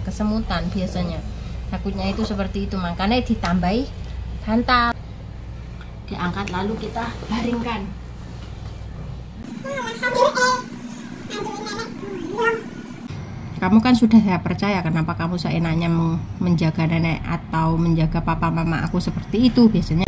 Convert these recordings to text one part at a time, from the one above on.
kesemutan biasanya. Takutnya itu seperti itu, makanya ditambahi bantal. Diangkat lalu kita baringkan. Kamu kan sudah saya percaya, kenapa kamu seenaknya menjaga nenek atau menjaga papa mama aku seperti itu biasanya.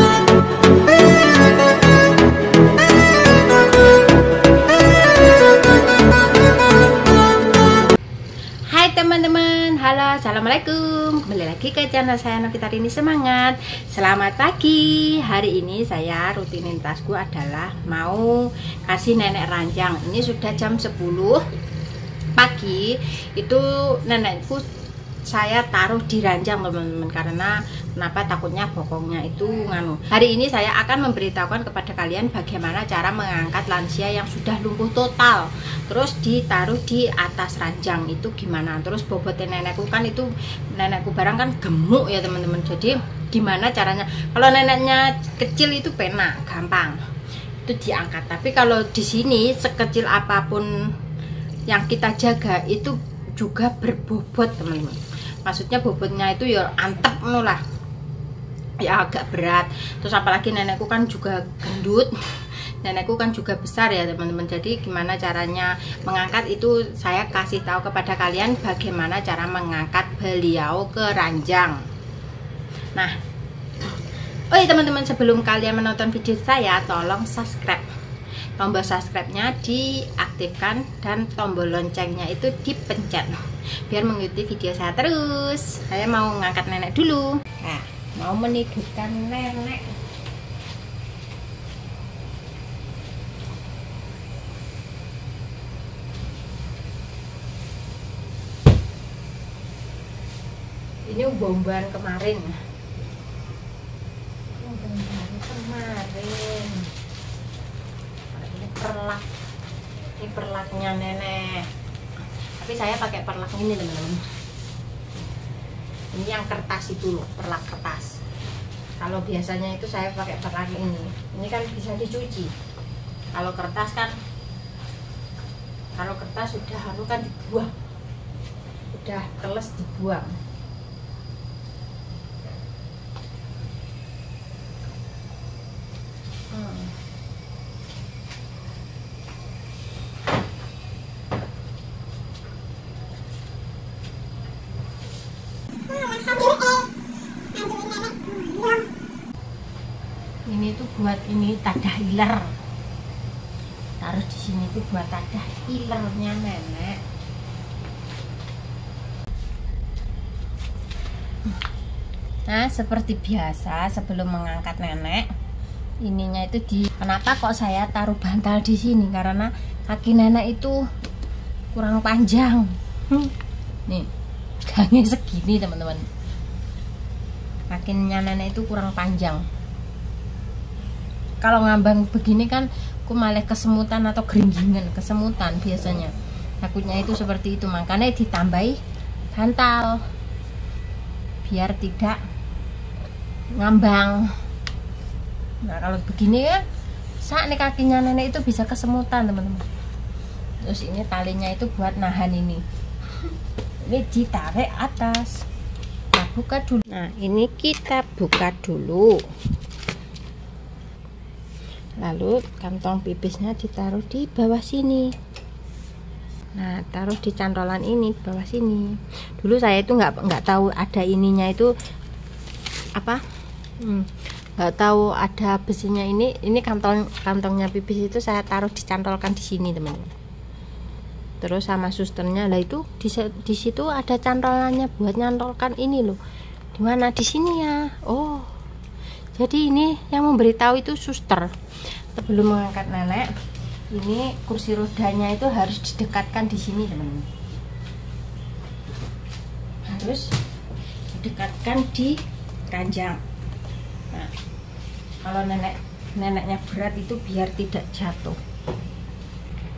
Hai teman-teman, halo, assalamualaikum. Kembali lagi ke channel saya Novita Rini Semangat. Selamat pagi. Hari ini saya rutinitasku adalah mau kasih nenek ranjang. Ini sudah jam 10 pagi. Itu nenekku saya taruh di ranjang teman-teman, karena kenapa? Takutnya bokongnya itu nganu. Hari ini saya akan memberitahukan kepada kalian bagaimana cara mengangkat lansia yang sudah lumpuh total, terus ditaruh di atas ranjang itu gimana. Terus bobotnya nenekku kan, itu nenekku barang kan gemuk ya teman-teman. Jadi gimana caranya? Kalau neneknya kecil itu penak, gampang itu diangkat. Tapi kalau di sini sekecil apapun yang kita jaga itu juga berbobot teman-teman. Maksudnya bobotnya itu ya antep lah, ya agak berat. Terus apalagi nenekku kan juga gendut, nenekku kan juga besar ya teman-teman. Jadi gimana caranya mengangkat itu saya kasih tahu kepada kalian bagaimana cara mengangkat beliau ke ranjang. Nah, oh iya teman-teman, sebelum kalian menonton video saya, tolong subscribe. Tombol subscribe-nya diaktifkan dan tombol loncengnya itu dipencet biar mengikuti video saya terus. Saya mau ngangkat nenek dulu. Nah, mau menidurkan nenek. Ini bomban kemarin. Perlak, ini perlaknya nenek, tapi saya pakai perlak ini teman-teman. Ini yang kertas itu loh, perlak kertas. Kalau biasanya itu saya pakai perlak ini kan bisa dicuci. Kalau kertas kan, kalau kertas sudah kan dibuang, udah teles dibuang. Ini tuh buat ini tadah iler, taruh di sini tuh buat tadah ilernya nenek. Nah, seperti biasa sebelum mengangkat nenek, ininya itu kenapa kok saya taruh bantal di sini? Karena kaki nenek itu kurang panjang. Nih, gangnya segini teman-teman. Kakinya nenek itu kurang panjang. Kalau ngambang begini kan aku malah kesemutan atau geringgingan, kesemutan biasanya. Takutnya itu seperti itu, makanya ditambahi bantal biar tidak ngambang. Nah, kalau begini ya saat nih kakinya nenek itu bisa kesemutan teman-teman. Terus ini talinya itu buat nahan ini ditarik atas. Nah, buka dulu. Nah, ini kita buka dulu. Lalu kantong pipisnya ditaruh di bawah sini. Nah, taruh di cantolan ini bawah sini. Dulu saya itu nggak tahu ada ininya itu apa, nggak tahu ada besinya ini kantongnya pipis itu saya taruh dicantolkan di sini teman-teman. Terus sama susternya lah itu di situ ada cantolannya buat nyantolkan ini loh. Di mana? Di sini ya. Oh, jadi ini yang memberitahu itu suster. Sebelum mengangkat nenek, ini kursi rodanya itu harus didekatkan di sini teman-teman. Harus didekatkan di ranjang. Nah, kalau neneknya berat itu biar tidak jatuh.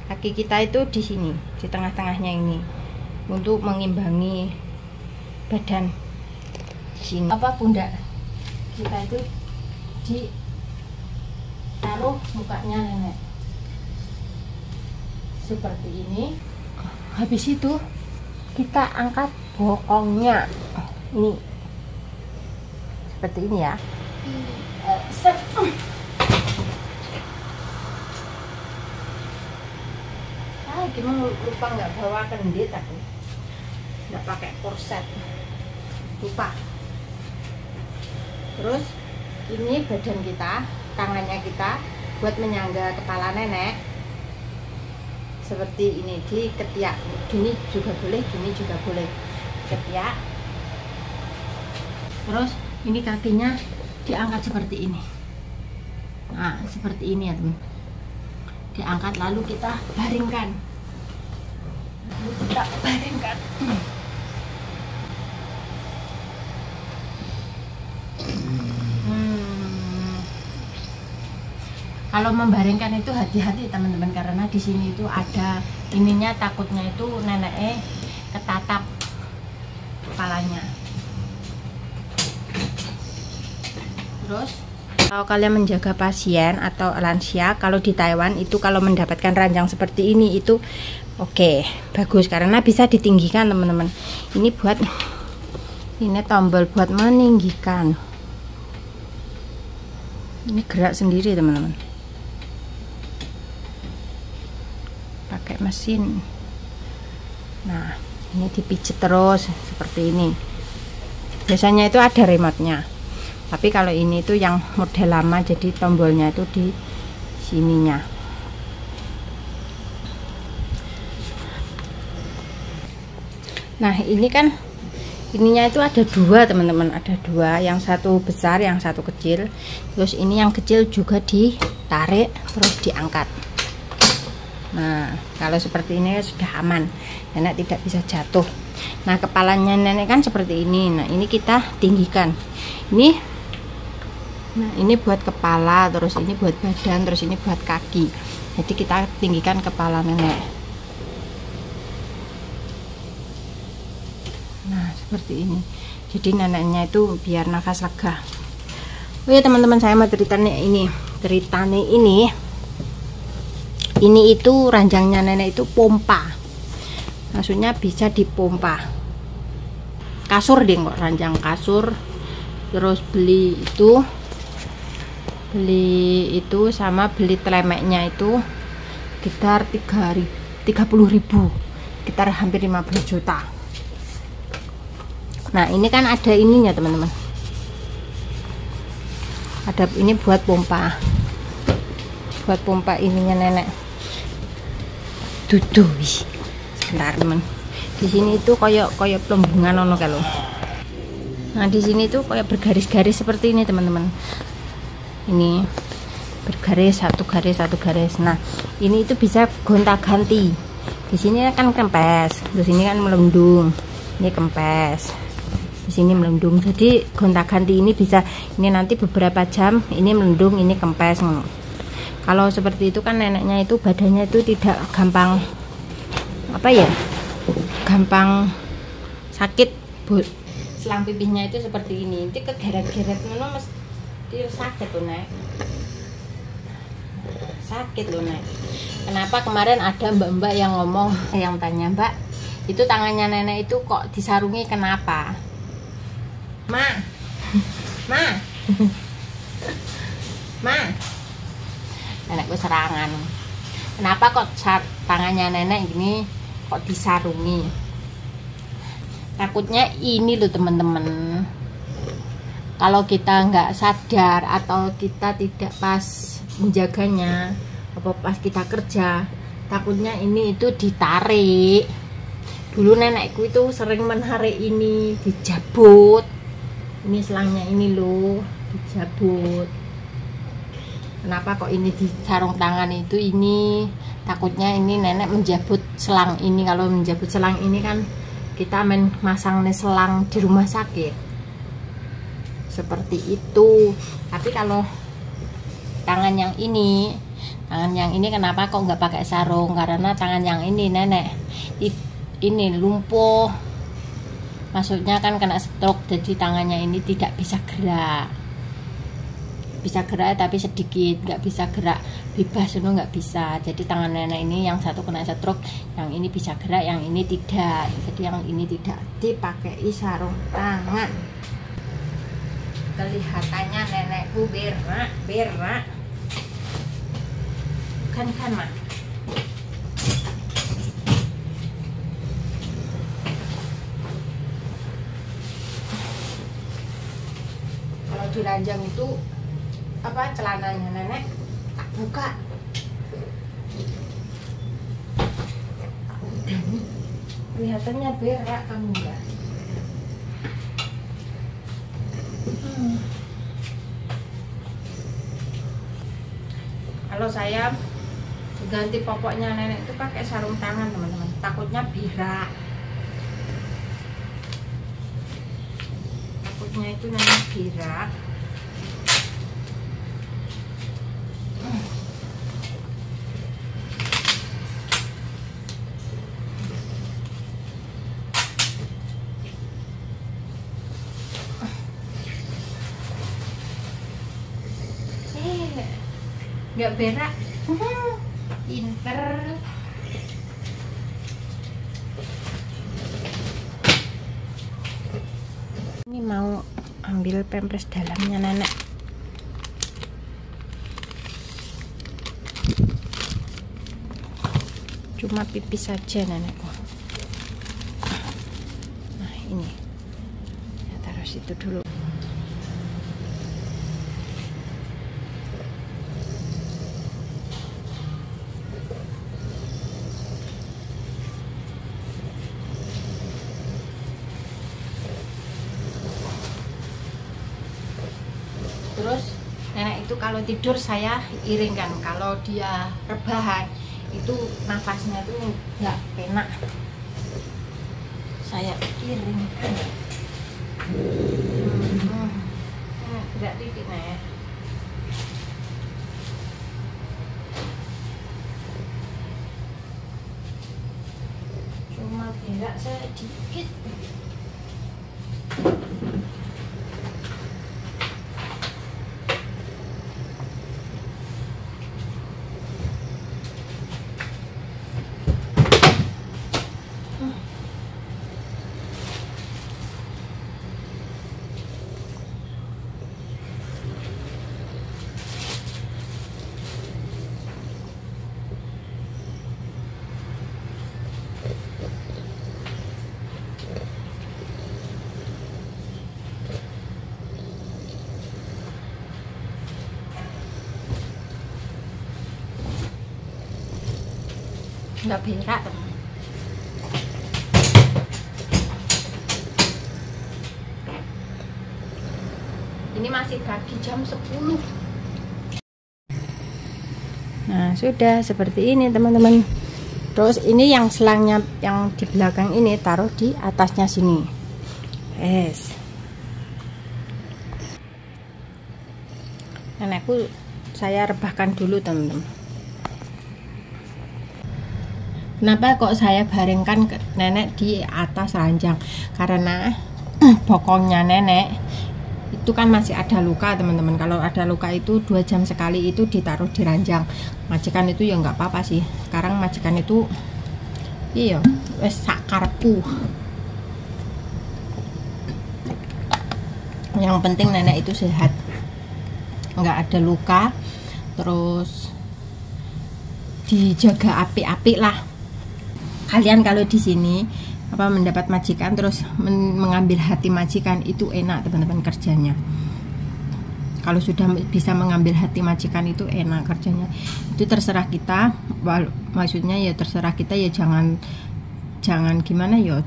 Kaki kita itu di sini, di tengah-tengahnya ini, untuk mengimbangi badan. Sini apa pundak kita itu ditaruh mukanya nenek seperti ini. Habis itu kita angkat bokongnya ini seperti ini ya. Gimana lupa nggak bawa kendit aku, nggak pakai korset, lupa. Terus ini badan kita, tangannya kita buat menyangga kepala nenek seperti ini di ketiak. Gini juga boleh, gini juga boleh, ketiak. Terus ini kakinya diangkat seperti ini. Nah seperti ini ya teman, diangkat lalu kita baringkan. Kita baringkan. Kalau membaringkan itu hati-hati teman-teman, karena di sini itu ada ininya, takutnya itu neneknya ketatap kepalanya. Terus kalau kalian menjaga pasien atau lansia, kalau di Taiwan itu kalau mendapatkan ranjang seperti ini itu oke, bagus karena bisa ditinggikan teman-teman. Ini buat, ini tombol buat meninggikan. Ini gerak sendiri teman-teman, pakai mesin. Nah ini dipijet terus seperti ini. Biasanya itu ada remote-nya, tapi kalau ini itu yang model lama, jadi tombolnya itu di sininya. Nah ini kan ininya itu ada dua teman-teman, ada dua, yang satu besar, yang satu kecil. Terus ini yang kecil juga ditarik terus diangkat. Nah kalau seperti ini sudah aman, nenek tidak bisa jatuh. Nah kepalanya nenek kan seperti ini. Nah ini kita tinggikan. Ini, nah ini buat kepala, terus ini buat badan, terus ini buat kaki. Jadi kita tinggikan kepala nenek. Nah seperti ini, jadi neneknya itu biar nafas lega. Oh ya teman-teman, saya mau ceritanya ini itu ranjangnya nenek itu pompa, maksudnya bisa dipompa. Kasur deh kok, ranjang kasur. Terus beli itu sama beli telemeknya itu sekitar 30.000, sekitar hampir 15 juta. Nah ini kan ada ininya teman-teman, ada ini buat pompa ininya nenek. Duduh, sebentar teman. Di sini itu kayak pelembungan ono kalau. Nah di sini tuh kayak bergaris-garis seperti ini teman-teman. Ini bergaris, satu garis. Nah ini itu bisa gonta-ganti. Di sini kan kempes, di sini kan melendung. Ini kempes, di sini melendung. Jadi gonta-ganti ini bisa, ini nanti beberapa jam ini melendung, ini kempes. Kalau seperti itu kan neneknya itu badannya itu tidak gampang gampang sakit. Selang pipinya itu seperti ini, nanti kegeret-geret ngono mesti sakit loh nek. Sakit loh nek. Kenapa kemarin ada mbak-mbak yang ngomong, yang tanya, Mbak, itu tangannya nenek itu kok disarungi kenapa? Ma, nenekku serangan. Kenapa kok tangannya nenek ini kok disarungi? Takutnya ini loh teman-teman, kalau kita nggak sadar atau kita tidak pas menjaganya, apa pas kita kerja, takutnya ini itu ditarik. Dulu nenekku itu sering menarik ini, dijabut. Ini selangnya ini loh, dijabut. Kenapa kok ini di sarung tangan itu ini? Takutnya ini nenek menjabut selang ini. Kalau menjabut selang ini kan kita masang selang di rumah sakit seperti itu. Tapi kalau tangan yang ini kenapa kok nggak pakai sarung? Karena tangan yang ini nenek ini lumpuh, maksudnya kan kena stroke, jadi tangannya ini tidak bisa gerak. bisa gerak tapi sedikit, nggak bisa gerak bebas, nggak bisa. Jadi tangan nenek ini yang satu kena stroke, yang ini bisa gerak, yang ini tidak. Jadi yang ini tidak dipakai sarung tangan. Kelihatannya nenekku berak kan Mak. Kalau diranjang itu apa, celananya nenek tak buka. Kelihatannya berak kamu ya. Kalau saya ganti popoknya nenek itu pakai sarung tangan teman-teman, takutnya berak. Takutnya itu nenek berak. Nggak berak, pinter. Ini mau ambil pampers dalamnya nenek. Cuma pipis saja nenekku. Nah ini, ya, taruh situ dulu. Terus nenek itu kalau tidur saya iringkan, kalau dia rebahan itu nafasnya tuh nggak enak, saya iringkan. Tidak titik nih. Cuma berak sedikit. Nggak berak teman. Ini masih pagi jam 10. Nah sudah seperti ini teman-teman. Terus ini yang selangnya yang di belakang ini taruh di atasnya sini. Nenekku saya rebahkan dulu teman-teman. Kenapa kok saya baringkan nenek di atas ranjang? Karena bokongnya nenek itu kan masih ada luka teman-teman. Kalau ada luka itu 2 jam sekali itu ditaruh di ranjang. Majikan itu ya nggak apa-apa sih. Sekarang majikan itu iya wes sakarpu. Yang penting nenek itu sehat, nggak ada luka, terus dijaga apik-apik lah. Kalian kalau di sini apa mendapat majikan terus mengambil hati majikan itu enak teman-teman kerjanya. Kalau sudah bisa mengambil hati majikan itu enak kerjanya. Itu terserah kita, maksudnya ya terserah kita ya, jangan gimana ya,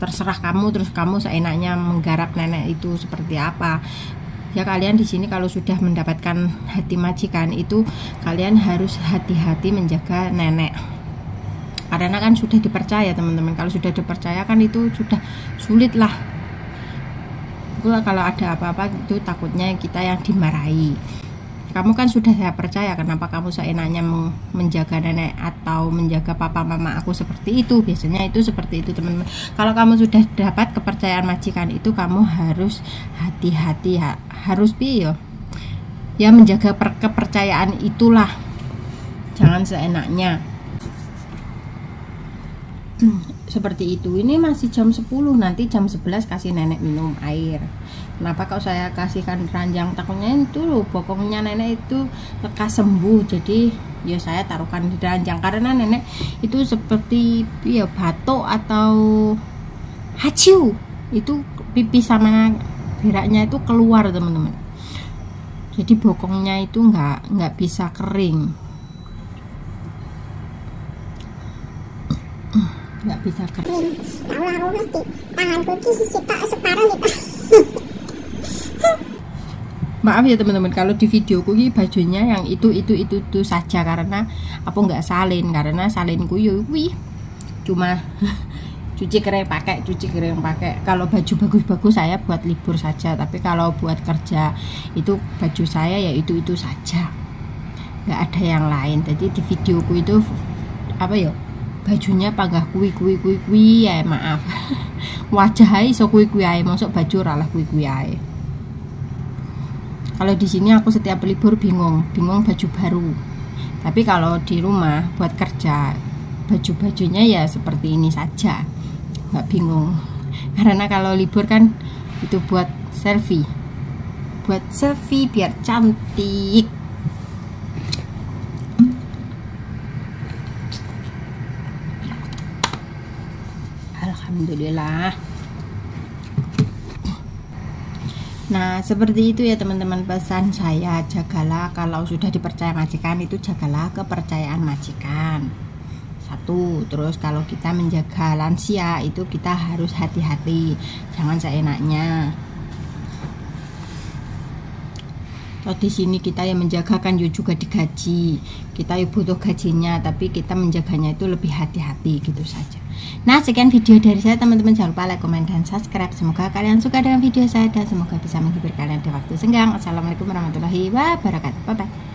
terserah kamu, terus kamu seenaknya menggarap nenek itu seperti apa. Ya kalian di sini kalau sudah mendapatkan hati majikan itu kalian harus hati-hati menjaga nenek. Karena kan sudah dipercaya teman-teman. Kalau sudah dipercaya kan itu sudah sulit lah. Kalau ada apa-apa itu takutnya kita yang dimarahi. Kamu kan sudah saya percaya, kenapa kamu seenaknya menjaga nenek atau menjaga papa mama aku seperti itu. Biasanya itu seperti itu teman-teman. Kalau kamu sudah dapat kepercayaan majikan itu kamu harus hati-hati, harus ya menjaga kepercayaan itulah, jangan seenaknya. Seperti itu. Ini masih jam 10, nanti jam 11 kasih nenek minum air. Kenapa kok saya kasihkan keranjang? Takutnya itu loh, bokongnya nenek itu lekas sembuh, jadi ya saya taruhkan di keranjang karena nenek itu seperti ya batuk atau haciu, itu pipi sama beraknya itu keluar teman-teman, jadi bokongnya itu nggak bisa kering, nggak bisa kering. Maaf ya teman-teman, kalau di videoku ini bajunya yang itu saja karena apa nggak salin, karena salinku yui cuma cuci kering pakai. Kalau baju bagus-bagus saya buat libur saja, tapi kalau buat kerja itu baju saya ya itu saja, nggak ada yang lain. Jadi di videoku itu apa ya, bajunya panggah kui ya, maaf. Wajah iso kui ae, masuk baju ralah kui ae. Kalau di sini aku setiap libur bingung baju baru. Tapi kalau di rumah buat kerja baju-bajunya ya seperti ini saja, nggak bingung. Karena kalau libur kan itu buat selfie biar cantik. Alhamdulillah. Nah seperti itu ya teman-teman, pesan saya, jagalah kalau sudah dipercaya majikan itu, jagalah kepercayaan majikan. Satu, terus kalau kita menjaga lansia itu kita harus hati-hati, jangan seenaknya. Kalau di sini kita yang menjaga kan juga digaji, kita butuh gajinya, tapi kita menjaganya itu lebih hati-hati gitu saja. Nah sekian video dari saya teman-teman, jangan lupa like, komen, dan subscribe. Semoga kalian suka dengan video saya dan semoga bisa menghibur kalian di waktu senggang. Assalamualaikum warahmatullahi wabarakatuh. Bye bye.